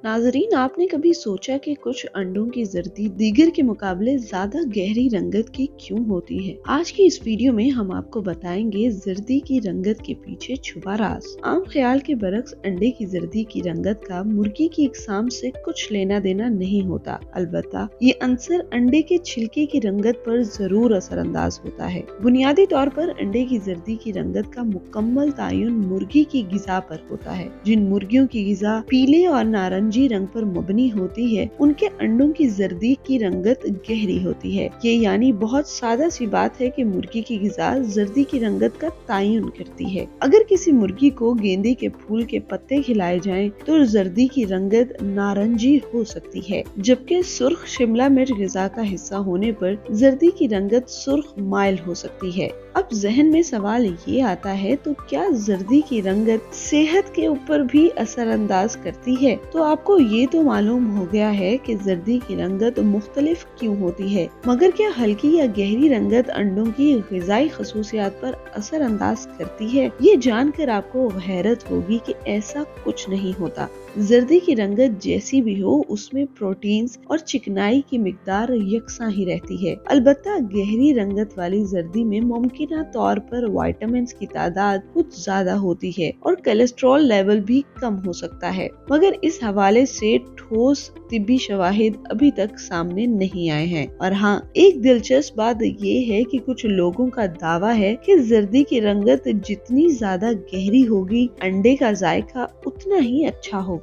नाजरीन, आपने कभी सोचा कि कुछ अंडों की जर्दी दीगर के मुकाबले ज्यादा गहरी रंगत की क्यों होती है? आज की इस वीडियो में हम आपको बताएंगे जर्दी की रंगत के पीछे छुपा राज। आम ख्याल के बरक्स अंडे की जर्दी की रंगत का मुर्गी की इकसाम से कुछ लेना देना नहीं होता। अलबत्ता ये अंसर अंडे के छिलके की रंगत पर जरूर असरअंदाज होता है। बुनियादी तौर पर अंडे की जर्दी की रंगत का मुकम्मल तायुन मुर्गी की गिज़ा पर होता है। जिन मुर्गियों की गिज़ा पीले और नारंगी रंग पर मबनी होती है, उनके अंडों की जर्दी की रंगत गहरी होती है। ये यानी बहुत सादा सी बात है कि मुर्गी की गिज़ा जर्दी की रंगत का तायुन करती है। अगर किसी मुर्गी को गेंदे के फूल के पत्ते खिलाए जाएं, तो जर्दी की रंगत नारंगी हो सकती है, जबकि सुर्ख शिमला मिर्च गिज़ा का हिस्सा होने पर जर्दी की रंगत सुर्ख माइल हो सकती है। अब जहन में सवाल ये आता है, तो क्या जर्दी की रंगत सेहत के ऊपर भी असर अंदाज करती है? तो आपको ये तो मालूम हो गया है कि जर्दी की रंगत मुख्तलिफ क्यों होती है, मगर क्या हल्की या गहरी रंगत अंडों की ग़िज़ाई खसूसियात पर असर अंदाज करती है? ये जानकर आपको हैरत होगी कि ऐसा कुछ नहीं होता। जर्दी की रंगत जैसी भी हो, उसमें प्रोटीन्स और चिकनाई की मिकदार यकसा ही रहती है। अलबत्ता गहरी रंगत वाली जर्दी में मुमकिना तौर पर विटामिन्स की तादाद कुछ ज्यादा होती है और कोलेस्ट्रॉल लेवल भी कम हो सकता है, मगर इस हवाले से ठोस तिब्बी शवाहिद अभी तक सामने नहीं आए हैं। और हाँ, एक दिलचस्प बात ये है कि कुछ लोगों का दावा है कि जर्दी की रंगत जितनी ज्यादा गहरी होगी, अंडे का जायका उतना ही अच्छा होगा।